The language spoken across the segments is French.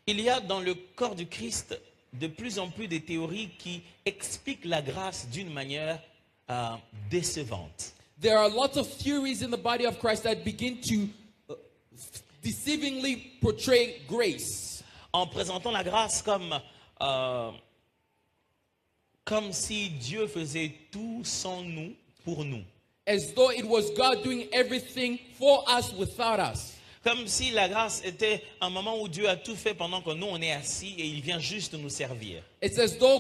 Il y a dans le corps du Christ de plus en plus de théories qui expliquent la grâce d'une manière décevante. There are lots of theories in the body of Christ that begin to deceivingly portray grace. En présentant la grâce comme si Dieu faisait tout sans nous, pour nous. As though it was God doing everything for us without us. Comme si la grâce était un moment où Dieu a tout fait pendant que nous on est assis et il vient juste nous servir. It's as though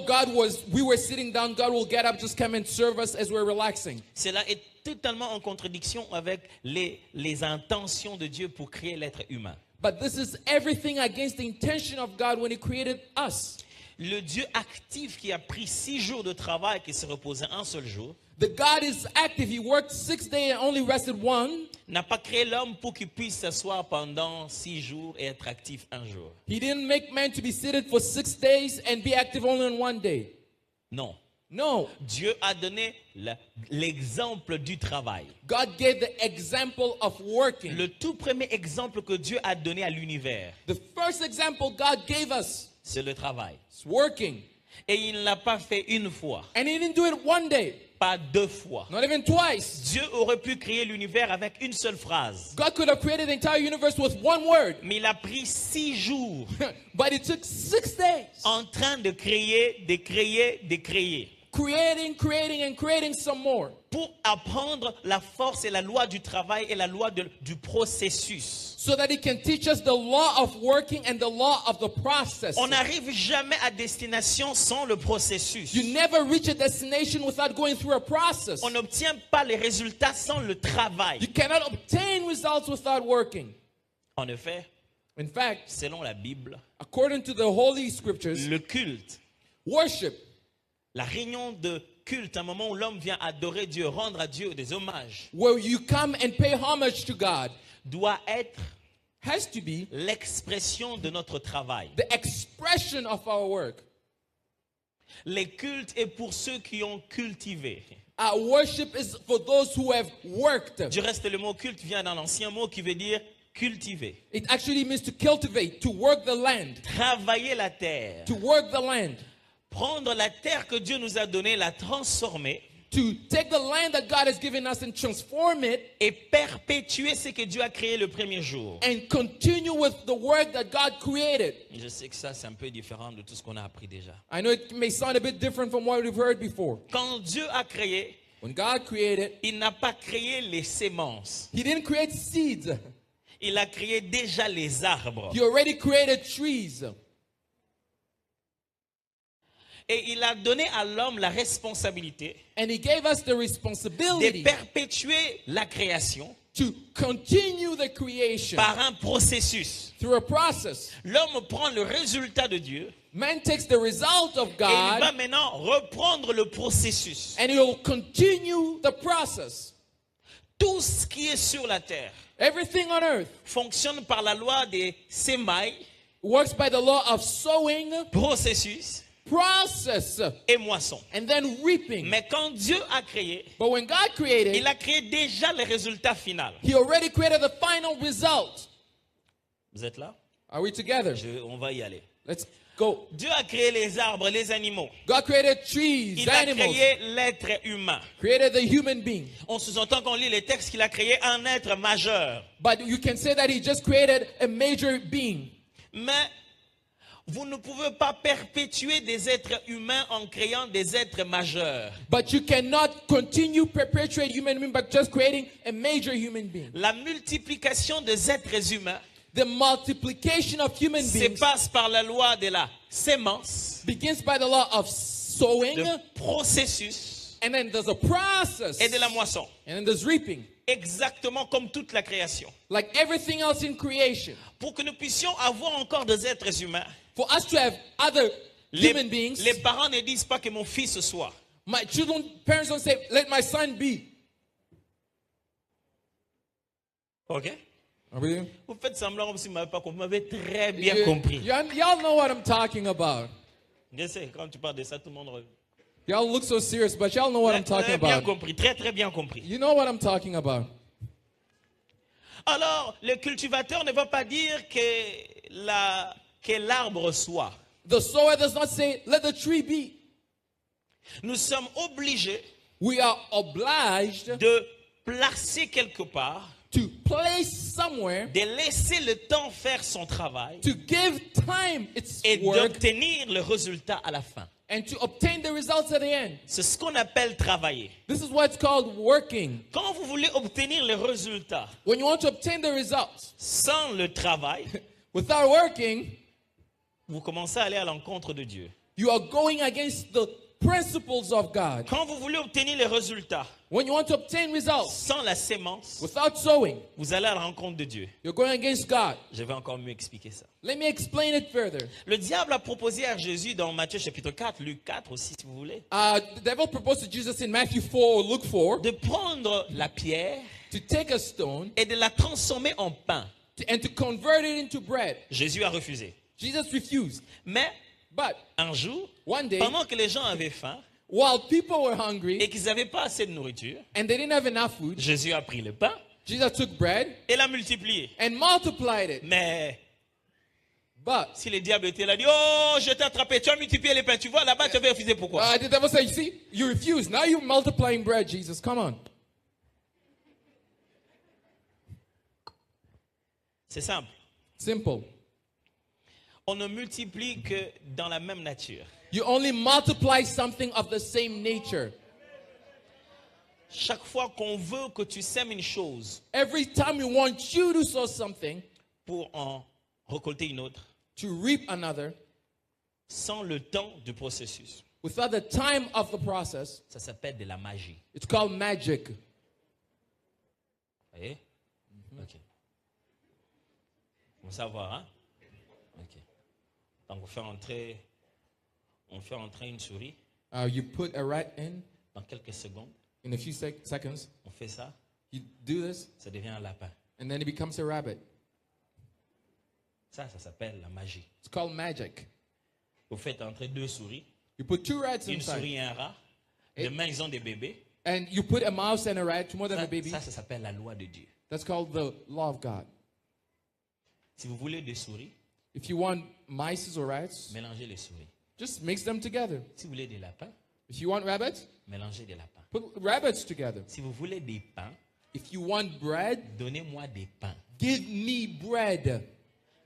we were sitting down, God will get up, just come and serve us as we're relaxing. Cela est totalement en contradiction avec les intentions de Dieu pour créer l'être humain. But this is everything against the intention of God when He created us. Le Dieu actif qui a pris 6 jours de travail et qui se reposait un seul jour, The God is active. He worked 6 days and only rested 1. n'a pas créé l'homme pour qu'il puisse s'asseoir pendant 6 jours et être actif un jour. He didn't make man to be seated for 6 days and be active only on 1 day. Non. No. Dieu a donné l'exemple du travail. God gave the example of working. Le tout premier exemple que Dieu a donné à l'univers, The first example God gave us c'est le travail. is working. Et il ne l'a pas fait une fois, And He didn't do it 1 day, pas 2 fois. not even twice. Dieu aurait pu créer l'univers avec une seule phrase. God could have created the entire universe with 1 word. Mais il a pris 6 jours But it took 6 days. en train de créer, de créer. Creating and creating some more. Pour apprendre la force et la loi du travail et la loi du processus. So that He can teach us the law of working and the law of the process. On n'arrive jamais à destination sans le processus. You never reach a destination without going through a process. On n'obtient pas les résultats sans le travail. You cannot obtain results without working. En effet, In fact, selon la Bible, according to the Holy Scriptures, le culte, worship, la réunion de culte, un moment où l'homme vient adorer Dieu, rendre à Dieu des hommages, where you come and pay homage to God, doit être has to be l'expression de notre travail. the expression of our work. Les cultes est pour ceux qui ont cultivé. Our worship is for those who have worked. Du reste, le mot culte vient d'un ancien mot qui veut dire cultiver. It actually means to cultivate, to work the land, Travailler la terre. to work the land, Prendre la terre que Dieu nous a donnée, la transformer to take the land that God has given us and transform it et perpétuer ce que Dieu a créé le premier jour. and continue with the work that God created. Je sais que ça, c'est un peu différent de tout ce qu'on a appris déjà. I know it may sound a bit different from what we've heard before. Quand Dieu a créé, When God created, il n'a pas créé les semences. He didn't create seeds. Il a créé déjà les arbres. He already created trees. Et il a donné à l'homme la responsabilité And He gave us the de responsibility perpétuer la création to continue the creation par un processus. through a process. L'homme prend le résultat de Dieu Man takes the result of et il va God maintenant reprendre le processus. and He'll continue the process. Tout ce qui est sur la terre Everything on earth fonctionne par la loi des semailles, works by the law of sowing, processus process, et moisson. and then reaping. Mais quand Dieu a créé, But when God created, il a créé déjà le résultat final. He already created the final result. Vous êtes là? Are we together? On va y aller. Let's go. Dieu a créé les arbres, les animaux. God created trees, Il a animals, créé l'être humain. created the human being. On sous-entend qu'on lit les textes qu'il a créé un être majeur. But you can say that He just created a major being. Mais vous ne pouvez pas perpétuer des êtres humains en créant des êtres majeurs. But you cannot continue perpetuate human being by just creating a major human being. La multiplication des êtres humains The multiplication of human se beings passe par la loi de la sémence, begins by the law of sowing, le processus and then there's a process, et de la moisson. and then there's reaping. Exactement comme toute la création. Like everything else in creation. Pour que nous puissions avoir encore des êtres humains, For us to have other human beings, les parents ne disent pas que mon fils soit. my children, parents don't say, let my son be. Ok? Are we? Vous faites semblant comme si vous ne m'avez pas compris. Vous m'avez très bien compris. Y'all know what I'm talking about. Je sais, quand tu parles de ça, tout le monde... Y'all look so serious, but y'all know what I'm talking Très bien about. compris, très très bien compris. You know what I'm talking about. Alors, le cultivateur ne va pas dire que que l'arbre soit. The sower does not say, let the tree be. Nous sommes obligés We are obliged de placer quelque part, to place somewhere, de laisser le temps faire son travail to give time its et work, d'obtenir le résultat à la fin. and to obtain the results at the end. C'est ce qu'on appelle travailler. This is what's called working. Quand vous voulez obtenir le résultat When you want to obtain the results sans le travail, without working, vous commencez à aller à l'encontre de Dieu. you are going against the principles of God. Quand vous voulez obtenir les résultats When you want to obtain results sans la sémence, without sowing, vous allez à la rencontre de Dieu. you're going against God. Je vais encore mieux expliquer ça. Let me explain it further. Le diable a proposé à Jésus dans Matthieu chapitre 4, Luc 4 aussi si vous voulez, The devil proposed to Jesus in Matthew 4 or Luke 4 de prendre la pierre to take a stone et de la transformer en pain. and to convert it into bread. Jésus a refusé. Jesus refused. Mais But un jour, one day, pendant que les gens avaient faim while people were et hungry qu'ils n'avaient pas assez de nourriture, and they didn't have enough food, Jésus a pris le pain Jesus took bread et l'a multiplié. and multiplied it. Mais But si le diable était là, dit, oh, je t'ai attrapé, tu as multiplié les pains. Tu vois, là-bas, tu avais refusé pourquoi? the devil said, you see, you refused. Now you're multiplying bread, Jesus. Come on. C'est simple. Simple. On ne multiplie que dans la même nature. You only multiply something of the same nature. Chaque fois qu'on veut que tu sèmes une chose Every time we want you to sow something, pour en récolter une autre, to reap another, sans le temps du processus, without the time of the process, ça s'appelle de la magie. it's called magic. Vous voyez? Ok. Vous savoir, hein? Ok. Donc on fait entrer une souris You put a rat dans quelques secondes. in a few seconds. On fait ça, You do this, ça devient un lapin. and then it becomes a rabbit. Ça s'appelle la magie. It's called magic. Vous faites entrer deux souris, You put two rats une inside, souris et un rat. Demain, ils ont des bébés. and you put a mouse and a rat, more than a baby. Ça s'appelle la loi de Dieu. That's called the law of God. Si vous voulez des souris, If you want mice or rats, mélangez les souris. just mix them together. Si vous voulez des lapins, If you want rabbits, mélangez des lapins. put rabbits together. Si vous voulez des pains, If you want bread, donnez-moi des pains. give me bread.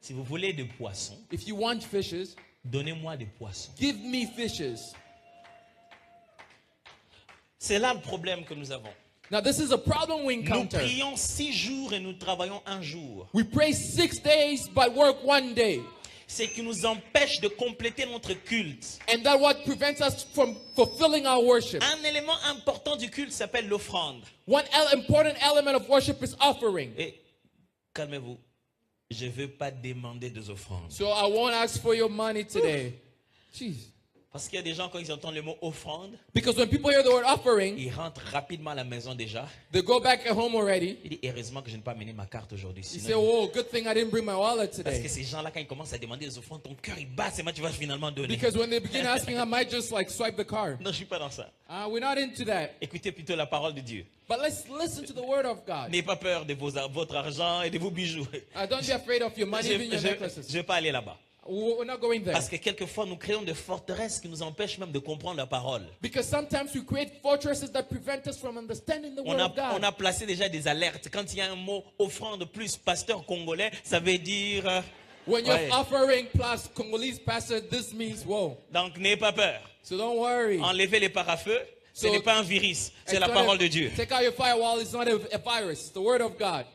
Si vous voulez des poissons, If you want fishes, donnez-moi des poissons. give me fishes. C'est là le problème que nous avons. Now, this is a problem we Nous encounter. prions 6 jours et nous travaillons un jour. We pray 6 days but work 1 day. C'est qui nous empêche de compléter notre culte. And that what prevents us from fulfilling our worship. Un élément important du culte s'appelle l'offrande. One important element of worship is offering. Et calmez-vous, je ne veux pas demander des offrandes. So I won't ask for your money today. Jeez. Parce qu'il y a des gens, quand ils entendent le mot offrande, Because when people hear the word offering, ils rentrent rapidement à la maison déjà. they go back at home already. Il dit, heureusement que je n'ai pas amené ma carte aujourd'hui. You Sinon, say, oh, good thing I didn't bring my wallet parce que today. ces gens-là, quand ils commencent à demander des offrandes, ton cœur il bat, c'est moi tu vas finalement donner. Because when they begin asking, I might just like swipe the card. Non, je ne suis pas dans ça. We're not into that. Écoutez plutôt la parole de Dieu. But let's listen to the word of God. N'ayez pas peur de votre argent et de vos bijoux. Don't be afraid of your money, Je even your ne necklaces. vais pas aller là-bas. We're not going there. Parce que quelquefois, nous créons des forteresses qui nous empêchent même de comprendre la parole. Because sometimes we create fortresses that prevent us from understanding the word of On God. a placé déjà des alertes. Quand il y a un mot offrande plus pasteur congolais, ça veut dire... When you're ouais. offering plus Congolese pastor, this means whoa. Donc n'ayez pas peur. So don't worry. Enlevez les parafeux. Ce So- n'est pas un virus, c'est It's la not parole a- de Dieu. Take out your firewall. It's not a virus. It's the word of God.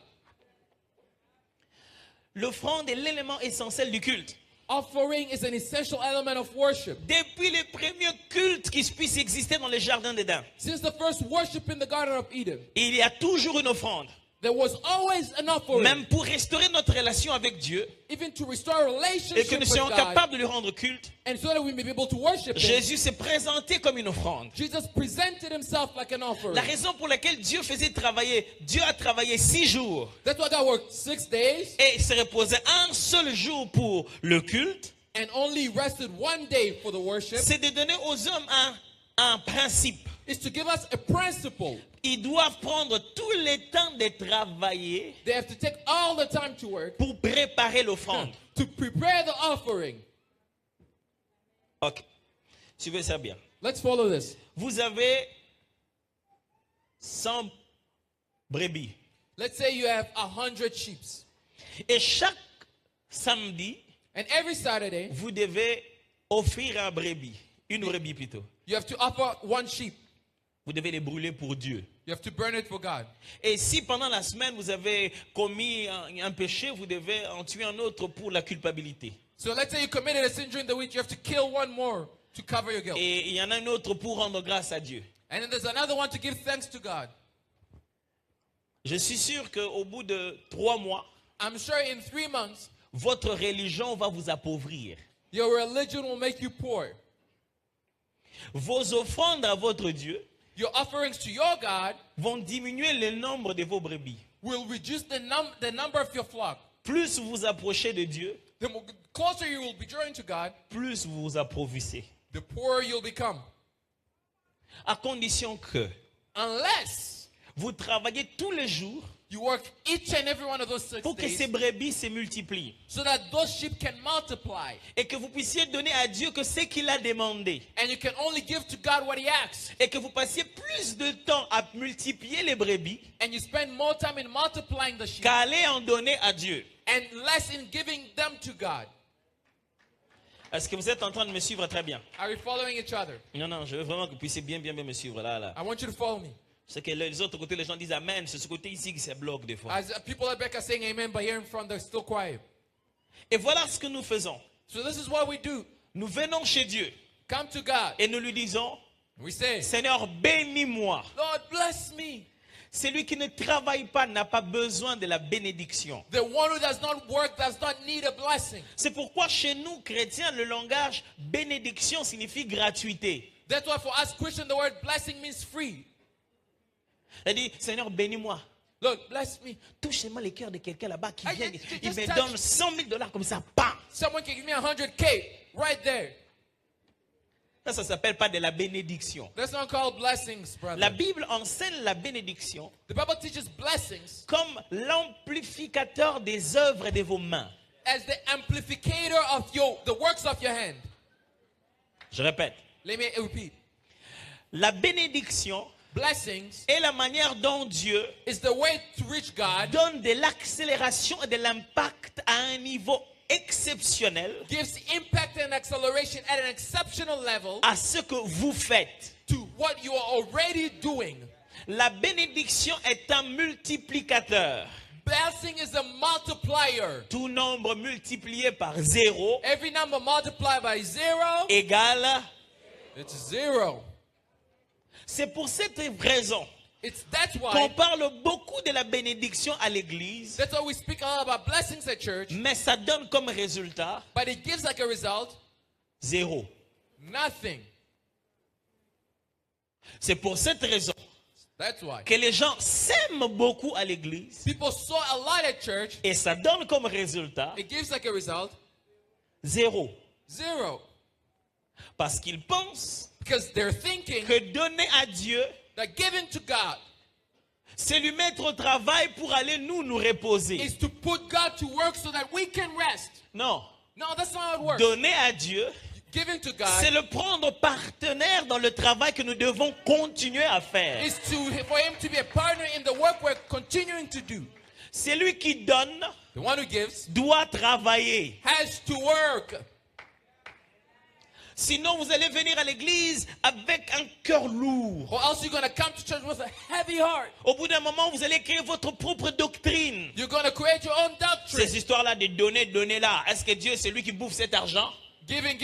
L'offrande est l'élément essentiel du culte. Offering is an essential element of worship. Depuis les premiers cultes qui puissent exister dans les jardins d'Éden, Since the first worship in the Garden of Eden, il y a toujours une offrande. there was always an offering. Même pour restaurer notre relation avec Dieu Even to restore a et relationship que nous with soyons God, capables de lui rendre culte, and so that we may be able to worship Him, Jésus s'est présenté comme une offrande. Jesus presented Himself like an offering. La raison pour laquelle Dieu faisait travailler, Dieu a travaillé 6 jours That's why God worked 6 days et il se reposait un seul jour pour le culte, and only rested 1 day for the worship. c'est de donner aux hommes un principe. Is to give us a principle. Ils doivent prendre tout le temps de travailler They have to take all the time to work pour préparer l'offrande. to prepare the offering. Ok. Suivez ça bien. Let's follow this. Vous avez 100 brebis. Let's say you have 100 sheep. Et chaque samedi, And every Saturday, vous devez offrir un brebis. Une brebis plutôt. you have to offer one sheep. Vous devez les brûler pour Dieu. You have to burn it for God. Et si pendant la semaine vous avez commis un péché, vous devez en tuer un autre pour la culpabilité. So let's say you committed a sin during the week, you have to kill one more to cover your guilt. Et il y en a un autre pour rendre grâce à Dieu. And then there's another one to give thanks to God. Je suis sûr qu'au bout de 3 mois, I'm sure in 3 months, votre religion va vous appauvrir. your religion will make you poor. Vos offrandes à votre Dieu Your offerings to your God vont diminuer le nombre de vos brebis. will reduce the number of your flock. Plus vous vous approchez de Dieu, The closer you will be drawing to God, plus vous vous appauvrissez. the poorer you'll become. À condition que Unless vous travaillez tous les jours you work each and every one of those 6 pour que days ces brebis se multiplient. so that those sheep can multiply. Et que vous puissiez donner à Dieu que ce qu'il a demandé. And you can only give to God what He asks. Et que vous passiez plus de temps à multiplier les brebis And you spend more time in multiplying the sheep qu'à aller en donner à Dieu. and less in giving them to God. Est-ce que vous êtes en train de me suivre très bien? Are we following each other? Non, je veux vraiment que vous puissiez bien me suivre là. I want you to follow me. Je sais que les autres côtés, les gens disent Amen. C'est ce côté ici qui se bloque des fois. As people at back are saying amen, but here in front they're still quiet. Et voilà ce que nous faisons. So this is what we do. Nous venons chez Dieu Come to God. et nous lui disons We say, Seigneur, bénis-moi. Lord, bless me. Celui qui ne travaille pas n'a pas besoin de la bénédiction. The one who does not work does not need a blessing. C'est pourquoi chez nous, chrétiens, le langage bénédiction signifie gratuité. That's why for us Christians, the word blessing means free. C'est-à-dire, Seigneur, bénis-moi. Lord, bless me. Touche-moi le cœur de quelqu'un là-bas qui I vient, just il me touch- donne 100 000 $ comme ça, bam. Someone can give me 100K right there. Ça s'appelle pas de la bénédiction. That's not called blessings, brother. La Bible enseigne la bénédiction The Bible teaches blessings comme l'amplificateur des œuvres de vos mains. as the amplificator of the works of your hand. Je répète. Let me repeat. La bénédiction Blessings est la manière dont Dieu is the way to reach God, donne de l'accélération et de l'impact à un niveau exceptionnel gives impact and acceleration at an exceptional level à ce que vous faites. to what you are already doing. La bénédiction est un multiplicateur. Blessing is a multiplier. Tout nombre multiplié par 0 Every number multiplied by 0, égale. it's 0. C'est pour cette raison That's qu'on why parle beaucoup de la bénédiction à l'église, we speak a lot about blessings at church, mais ça donne comme résultat but it gives like a result 0. nothing. C'est pour cette raison That's why que les gens s'aiment beaucoup à l'église people sow a lot at church. et ça donne comme résultat It gives like a result 0. 0, Parce qu'ils pensent because they're thinking que donner à Dieu, that giving to God c'est lui mettre au travail pour aller nous reposer. is to put God to work so that we can rest. Non. No, that's not how it works. Donner à Dieu, Giving to c'est God le prendre partenaire dans le travail que nous devons continuer à faire. is for Him to be a partner in the work we're continuing to do. Celui qui donne The one who gives doit travailler. has to work. Sinon, vous allez venir à l'église avec un cœur lourd. Or else you're going to come to church with a heavy heart. Au bout d'un moment, vous allez créer votre propre doctrine. You're going to create your own doctrine. Ces histoires-là de donner là. Est-ce que Dieu, c'est lui qui bouffe cet argent? Giving.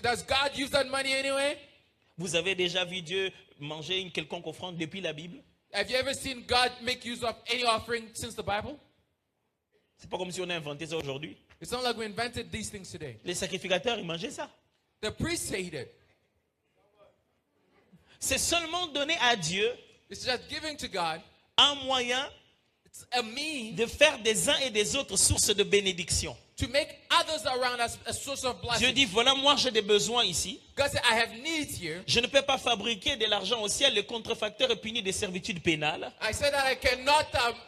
Does God use that money anyway? Vous avez déjà vu Dieu manger une quelconque offrande depuis la Bible? Have you ever seen God make use of any offering since the Bible? C'est pas comme si on a inventé ça aujourd'hui. It's not like we invented these things today. Les sacrificateurs, ils mangeaient ça. The priests ate it. C'est seulement donner à Dieu It's just giving to God. un moyen It's a means de faire des uns et des autres sources de bénédiction. to make others around us a source of Dieu blessing. dit, voilà, moi j'ai des besoins ici. God said, I have needs here. Je ne peux pas fabriquer de l'argent au ciel. Le contrefacteur est puni des servitudes pénales. I said that I cannot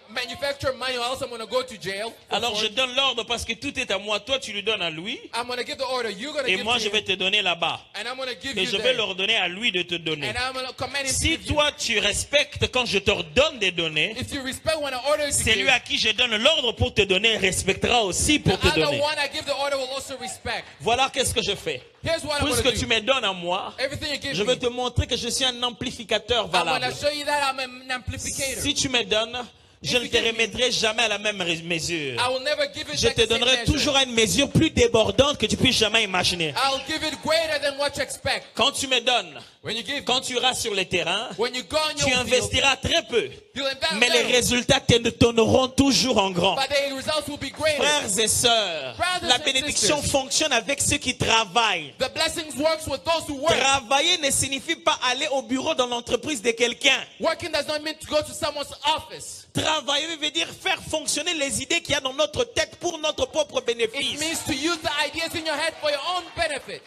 manufacture money or else I'm going to go to jail. Alors je donne l'ordre parce que tout est à moi. Toi, tu lui donnes à lui. I'm going to give the order. You're going to Et give moi, to je him. vais te donner là-bas. And I'm going to give Mais you je vais there. leur donner à lui de te donner. And I'm going to command him to Si give you. toi, tu respectes quand je te donne des données, If you respect when I order you to celui give, à qui je donne l'ordre pour te donner respectera aussi pour the te other donner. one I give the order will also respect. Voilà qu'est-ce que je fais. Here's what I'm going Puisque to tu do. me donnes à moi, Everything you give je me, veux te montrer que je suis un amplificateur I'm going valable. to show you that I'm an amplificator. Si tu me donnes, je ne te remettrai jamais à la même mesure. I will never give it Je back te the same donnerai measure. toujours à une mesure plus débordante que tu puisses jamais imaginer. I'll give it greater than what you expect. Quand tu me donnes, When you give, quand tu iras sur le terrain, when you go on tu your field, investiras très peu. you'll invest Mais les little, résultats te tourneront toujours en grand. but the results will be greater. Frères et sœurs, Brothers la and bénédiction sisters. fonctionne avec ceux qui travaillent. The blessings works with those who work. Travailler ne signifie pas aller au bureau dans l'entreprise de quelqu'un. Working does not mean to go to someone's office. Travailler veut dire faire fonctionner les idées qu'il y a dans notre tête pour notre propre It bénéfice. means to use the ideas in your head for your own benefit.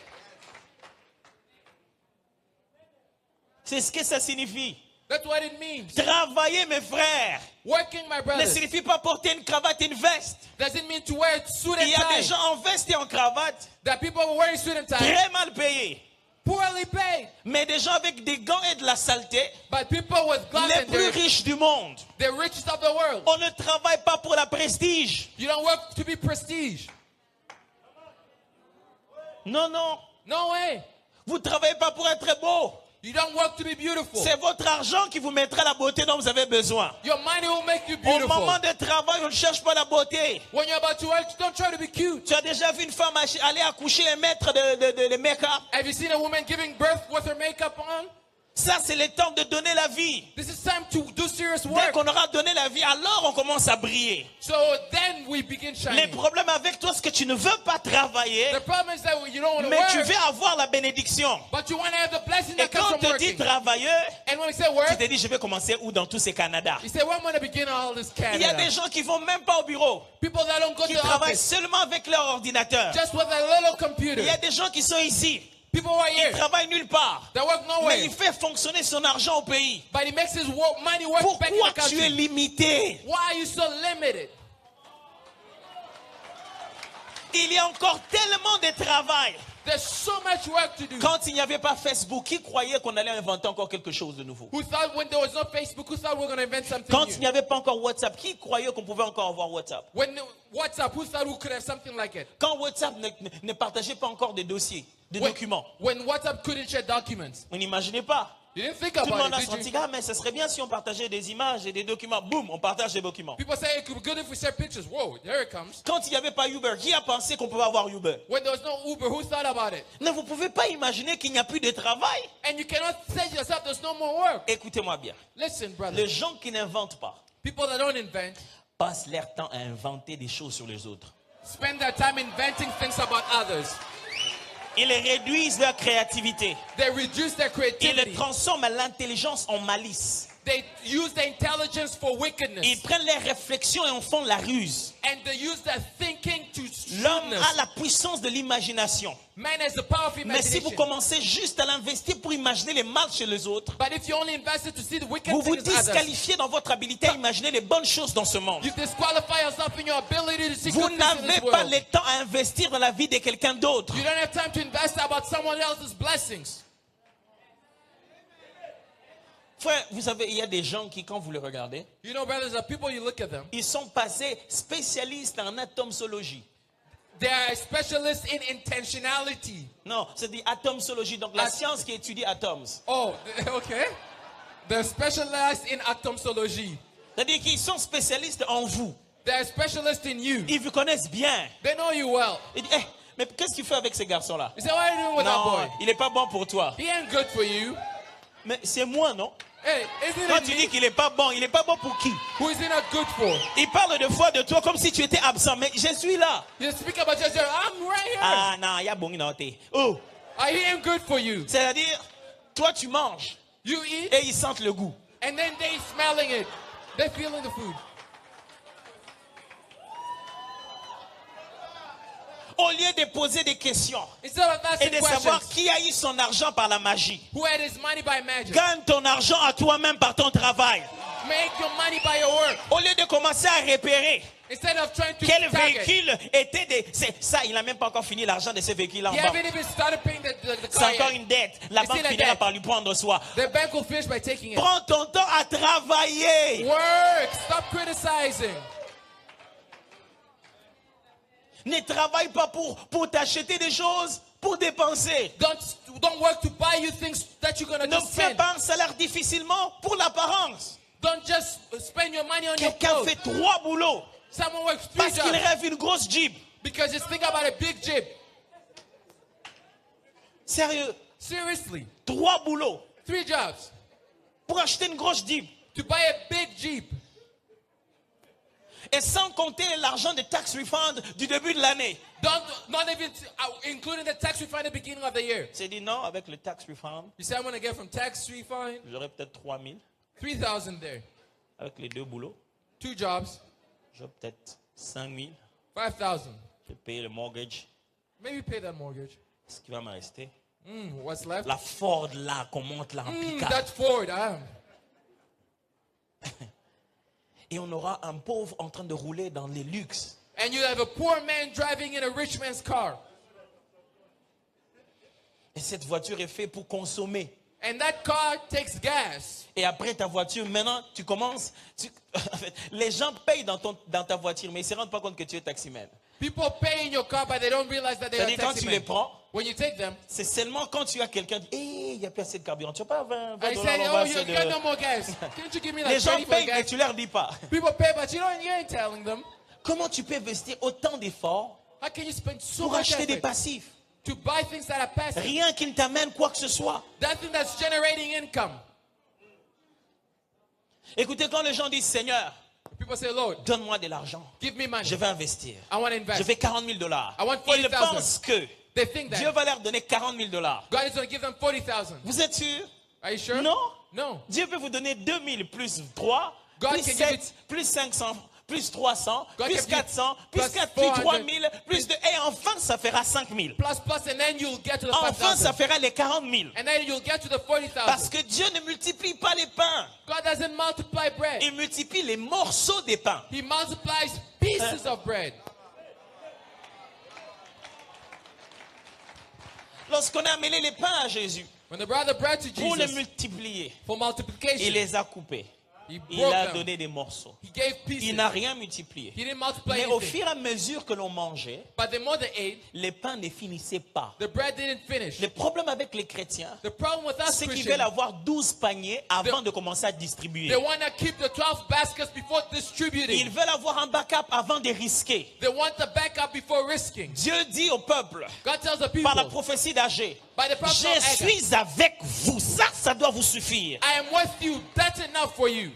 C'est ce que ça signifie. That's what it means. Travailler, mes frères, Working, my ne brothers, signifie pas porter une cravate, une veste. doesn't mean to wear a suit Il y and a des tie. gens en veste et en cravate, That people were wearing suit and tie, très mal payés. poorly paid. Mais des gens avec des gants et de la saleté, But people with gloves les and plus riches du monde. the richest of the world. On ne travaille pas pour la prestige. You don't work to be prestige. Non, non. No way. Vous ne travaillez pas pour être beau. You don't work to be beautiful. C'est votre argent qui vous mettra la beauté dont vous avez besoin. Your money will make you Au beautiful. moment de travail, on ne cherche pas la beauté. When you're about to work, don't try to be cute. Tu as déjà vu une femme aller accoucher et mettre de make-up? Have you seen a woman giving birth with her makeup on? Ça, c'est le temps de donner la vie. This is time to do serious Dès work. qu'on aura donné la vie, alors on commence à briller. So then we begin Le shining. problème avec toi, c'est que tu ne veux pas travailler, The problem is that you don't want to mais tu work, veux avoir la bénédiction. but you want to have the blessing Et that comes quand on from te dit working. travailleux, And when we say tu work, te dis, je vais commencer où dans tous ces Canada? you say, well, I'm going to begin all this Il y a des Canada. gens qui vont même pas au bureau, People that don't go to qui the travaillent office, seulement avec leur ordinateur. just with a little Il computer. y a des gens qui sont ici, People who are ils here, travaillent nulle part, that work mais nowhere, il fait fonctionner son argent au pays. but he makes his money work back in Pourquoi the tu es country. limité? Why are you so limited? Il y a encore tellement de travail. There's so much work to do. Quand il n'y avait pas Facebook, qui croyait qu'on allait inventer encore quelque chose de nouveau? Who thought when there was no Facebook, who thought we were going to invent something Quand il n'y new? avait pas encore WhatsApp, qui croyait qu'on pouvait encore avoir WhatsApp? When WhatsApp, who thought we could have something like it? Quand WhatsApp ne partageait pas encore des dossiers, des documents, When WhatsApp couldn't share documents. on n'imaginait pas. You didn't think Tout le monde about a it, did senti, you? ah, mais ce serait bien si on partageait des images et des documents. Boum, on partage des documents. People say it could be good if we share pictures. Whoa, there it comes. Quand il n'y avait pas Uber, qui a pensé qu'on pouvait avoir Uber? When there was no Uber, who thought about it? Ne vous pouvez pas imaginer qu'il n'y a plus de travail. And you cannot say to yourself, there's no more work. Écoutez-moi bien. Listen, brother. Les gens qui n'inventent pas People that don't invent passent leur temps à inventer des choses sur les autres. spend their time inventing things about others. Ils réduisent leur créativité. They reduce their Ils le creativity. transforment l'intelligence en malice. They use their intelligence for wickedness. Ils prennent les réflexions et en font la ruse. And they use their thinking to L'homme shrewdness. a la puissance de l'imagination. Man has the power of Mais si vous imagination. commencez juste à l'investir pour imaginer les mal chez les autres, But if you only invested to see the wicked vous vous things in others, disqualifiez dans votre habilité à imaginer les bonnes choses dans ce monde. you disqualify yourself in your ability to see Vous good things in n'avez this pas world. le temps à investir dans la vie de quelqu'un d'autre. You don't have time to invest about someone else's blessings. Frère, vous savez, il y a des gens qui, quand vous les regardez, You know, brothers, the people you look at them, ils sont passés spécialistes en atomsologie. they are specialists in intentionality. Non, c'est dit atomsologie, donc la science qui étudie atomes. Oh, okay. They're specialized in atomsology. C'est-à-dire qu'ils sont spécialistes en vous. They're specialists in you. Ils vous connaissent bien. They know you well. Ils disent, eh, mais qu'est-ce que tu fais avec ces garçons-là? You say, what are you doing with that Non, boy? il n'est pas bon pour toi. He ain't good for you. Mais c'est moi, non? Hey, isn't Quand it tu me? dis qu'il n'est pas bon, il n'est pas bon pour qui? Who is he not good for? Il parle de fois de toi comme si tu étais absent, mais je suis là. You speak about yourself. I'm right here. Ah non, il y a bon innoté. Oh, He ain't good for you. c'est-à-dire, toi tu manges You eat, et ils sentent le goût. and then they smelling it. They feeling the food. Au lieu de poser des questions Instead of et asking de savoir questions, qui a eu son argent par la magie, who had his money by magic? gagne ton argent à toi-même par ton travail. Make your money by your work. Au lieu de commencer à repérer Instead of trying to quel target. véhicule était des... C'est ça, il n'a même pas encore fini l'argent de ce véhicule-là en He banque. haven't even started paying the C'est car encore yet. une dette. La It's banque still a finira debt. par lui prendre soi. The bank will finish by taking it. Prends ton temps à travailler. Work. Stop criticizing. Ne travaille pas pour t'acheter des choses, pour dépenser. Don't work to buy you things that you're gonna Ne just fais spend. pas un salaire difficilement pour l'apparence. Don't just spend your money on your Quelqu'un clothes. fait 3 boulots Someone works 3 parce qu'il jobs rêve une grosse Jeep. because he's thinking about a big Jeep. Sérieux, Seriously, 3 boulots 3 jobs pour acheter une grosse Jeep. to buy a big Jeep. Et sans compter l'argent de tax refund du début de l'année. Not even including the tax refund at the beginning of the year. C'est dit non, avec le tax refund, You say I'm gonna get from tax refund j'aurai peut-être 3 000. 3,000 there. Avec les 2 boulots, 2 jobs, j'aurai peut-être 5 000. 5,000. Je vais payer le mortgage. Maybe pay that mortgage. Ce qui va me rester. What's left? La Ford là, qu'on monte là en pick-up. That's Ford. Et on aura un pauvre en train de rouler dans les luxes. And you have a poor man driving in a rich man's car. Et cette voiture est faite pour consommer. And that car takes gas. Et après ta voiture, maintenant, tu commences... en fait, les gens payent dans ta voiture, mais ils ne se rendent pas compte que tu es taximène. People pay in your car, but they don't realize that they are C'est-à-dire, quand taxi tu les men. prends, When you take them, c'est seulement quand tu as quelqu'un qui dit hey, il n'y a plus assez de carburant. Tu n'as pas 20 I $20 say, on oh, va you essayer got no de... more gas. Can't you give me Les like gens 20 for payent, gas? mais tu ne leur dis pas. People pay, but you ain't telling them. Comment tu peux investir autant d'efforts How can you spend so pour much acheter des effort passifs? to buy things that are passive? Rien qui ne t'amène quoi que ce soit. That thing that's generating income. Écoutez, quand les gens disent Seigneur, People say, Lord, donne-moi de l'argent, give me money. je vais investir. I want to Je invest. vais 40 000 $. I want Ils 40,000. pensent que They think that Dieu va leur donner 40 000 $. God is going to give them 40,000. Vous êtes sûr? Are you sure? Non. No. Dieu peut vous donner 2 000 plus 3, God plus can give 7, it- plus 500, plus 300, God plus can give 400, plus plus 4, plus 3 400, 000, plus 2, et enfin ça fera 5 000. Plus, and then you'll get to the Enfin ça 5,000. fera les 40 000. And then you'll get to the 40,000. Parce que Dieu ne multiplie pas les pains, God doesn't multiply bread. il multiplie les morceaux des pains. He multiplies pieces of bread. Lorsqu'on a amené les pains à Jésus When the brother brought to pour les Jesus multiplier, for multiplication, il les a coupés. he Il broke a them. donné des morceaux. He gave pieces. Il n'a rien multiplié. He didn't multiply Mais au anything. fur et à mesure que l'on mangeait, But the more they ate, les pains ne finissaient pas. the bread didn't finish. Le problème avec les chrétiens, The problem with us c'est qu'ils Christians, veulent avoir 12 paniers avant de commencer à distribuer. they want to keep the 12 baskets before Ils distributing. veulent avoir un backup avant de risquer. They want the backup before risking. Dieu dit au peuple, God tells the par la people, prophétie d'Agé, by the prophet je of Agag, suis avec vous. Ça doit vous suffire. I am with you. That's enough for you.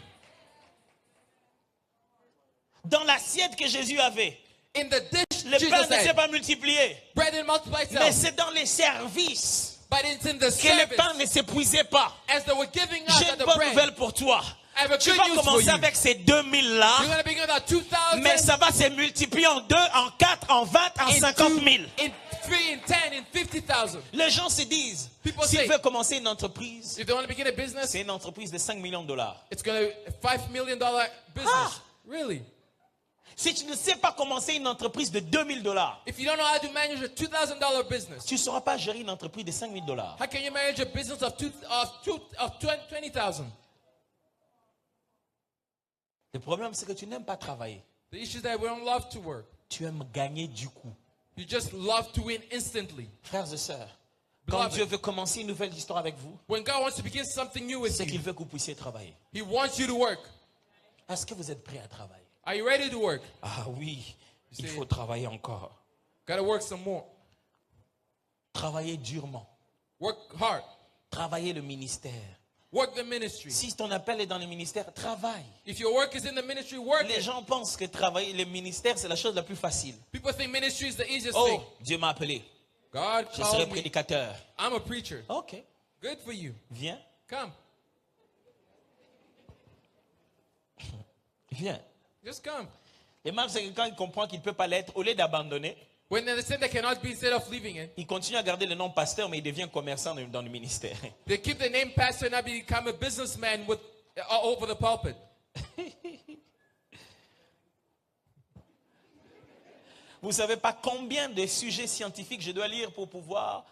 Dans l'assiette que Jésus avait, In the dish, le pain Jesus ne s'est said, pas multiplié. bread didn't multiply Mais itself. c'est dans les services But it's in the que le service. pain ne s'épuisait pas. As they were giving us J'ai the une bonne bread, nouvelle pour toi. I have a Tu good vas news for commencer you. avec ces 2000 là, You're going to begin with 2,000, mais ça va se multiplier en 2, en 4, en 20, en 50 000. in 3, in 10, in 50,000. Les gens se disent, People s'il say- veut commencer une entreprise, If they want to begin a business, c'est une entreprise de 5 millions de $. it's going to be a $5 million business. Ah. Really? Si tu ne sais pas commencer une entreprise de 2000 $, If you don't know how to manage a $2,000 business, tu ne sauras pas gérer une entreprise de 5 000 $. how can you manage a business of 20,000? Le problème, c'est que tu n'aimes pas travailler. The issue is that we don't love to work. Tu aimes gagner du coup. You just love to win instantly. Frères et sœurs, quand Beloved. Dieu veut commencer une nouvelle histoire avec vous, When God wants to begin something new with c'est qu'il you, veut que vous puissiez travailler. He wants you to work. Est-ce que vous êtes prêts à travailler? Are you ready to work? Ah oui, il See- faut travailler encore. Gotta work some more. Travailler durement. Work hard. Travailler le ministère. Work the ministry. Si ton appel est dans le ministère, travaille. If your work is in the ministry, work Les it. gens pensent que travailler le ministère, c'est la chose la plus facile. People think ministry is the easiest Oh, thing. Dieu m'a appelé. God Je serai called me. prédicateur. I'm a preacher. Ok, Good for you. viens, Come. viens. Just come. Le mal, c'est que quand il comprend qu'il ne peut pas l'être, au lieu d'abandonner, When they understand they cannot be instead of leaving it, Il continue à garder le nom pasteur, mais il devient commerçant dans le ministère. they keep the name pastor and now become a businessman with over the pulpit. Vous ne savez pas combien de sujets scientifiques je dois lire pour pouvoir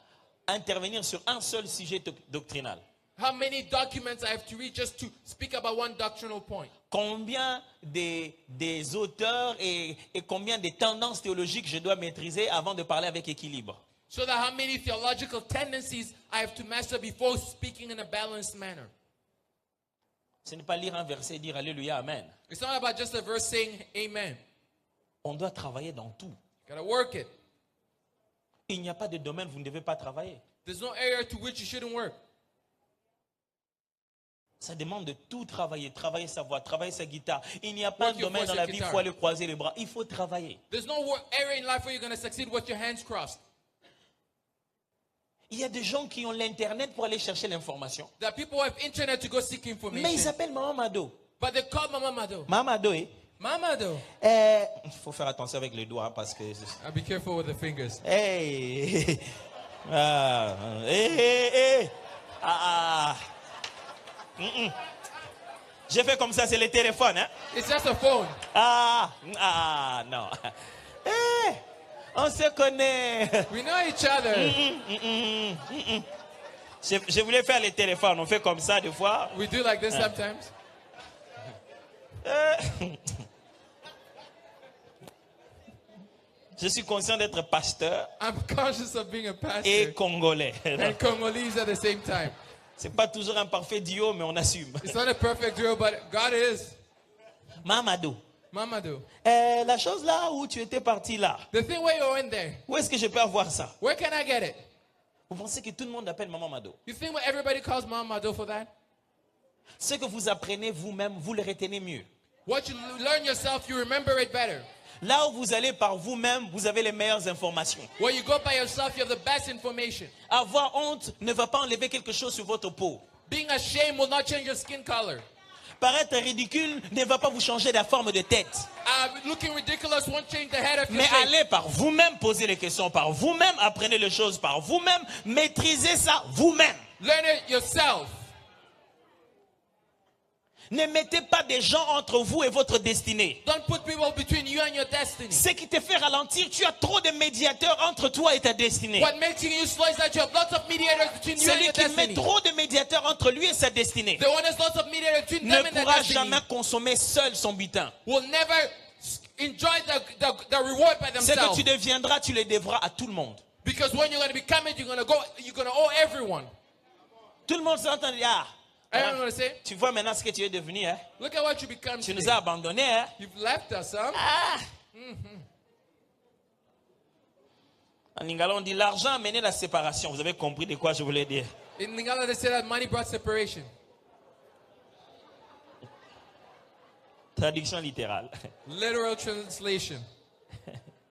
intervenir sur un seul sujet doctrinal. How many documents I have to read just to speak about one doctrinal point? Combien des auteurs et combien de tendances théologiques je dois maîtriser avant de parler avec équilibre. So that how many theological tendencies I have to master before speaking in a balanced manner. Ce n'est pas lire un verset et dire Alléluia, Amen. It's not about just a verse saying amen. On doit travailler dans tout. Gotta work it. Il n'y a pas de domaine où vous ne devez pas travailler. There's no area to which you shouldn't work. Ça demande de tout travailler. Travailler sa voix, travailler sa guitare. Il n'y a pas de your domaine voice dans and la vie où il guitar. faut aller croiser les bras. Il faut travailler. There's no area in life where you're going to succeed with your hands crossed. Il y a des gens qui ont l'internet pour aller chercher l'information. There are people who have internet to go seek Mais ils information. s'appellent Maman Mado. But they call Mama Mado. Maman Mado, Mama Mado. il faut faire attention avec les doigts parce que... I'll be careful with the fingers. Hey! Hey! J'ai fait comme ça, c'est le téléphone, hein? It's just a phone. Non. Hey! On se connaît. We know each other. Je voulais faire les téléphones, on fait comme ça des fois. We do like this sometimes. Je suis conscient d'être pasteur I'm conscious of being a pastor et congolais. and Congolese at the same time. C'est pas toujours un parfait duo, mais on assume. It's not a perfect duo, but God is. Mamadou, Mama Mado. la chose là où tu étais parti là, The thing where you went there, où est-ce que je peux avoir ça? where can I get it? Vous pensez que tout le monde appelle Maman Mado? You think what everybody calls Mama Mado for that? Ce que vous apprenez vous-même, vous le retenez mieux. What you learn yourself, you remember it better. Là où vous allez par vous-même, vous avez les meilleures informations. Where you go by yourself, you have the best information. Avoir honte ne va pas enlever quelque chose sur votre peau. Being ashamed will not change your skin color. Paraître ridicule ne va pas vous changer la forme de tête. Looking ridiculous won't change the head of your Mais shape. allez par vous-même poser les questions, par vous-même apprenez les choses, par vous-même maîtrisez ça vous-même. Learn it yourself. Ne mettez pas des gens entre vous et votre destinée. Don't put people between you and your destiny. Ce qui te fait ralentir, tu as trop de médiateurs entre toi et ta destinée. What makes you slow is that you have lots of mediators between you and Celui your qui met destiny. trop de médiateurs entre lui et sa destinée The one has lots of mediators between them ne and their pourra destiny jamais consommer seul son butin. will never enjoy the reward by Ce que themselves. tu deviendras, tu le devras à tout le monde. Because when you're going to become it, you're going to owe everyone. Tout le monde s'entend dire, Everyone going to say, tu vois maintenant ce que tu es devenu. Hein? look at what you become Tu nous today. as abandonnés. Hein? You've left us, huh? En lingala, on dit l'argent a amené la séparation. Vous avez compris de quoi je voulais dire. In Lingala, they say that money brought separation. Traduction littérale. Literal translation.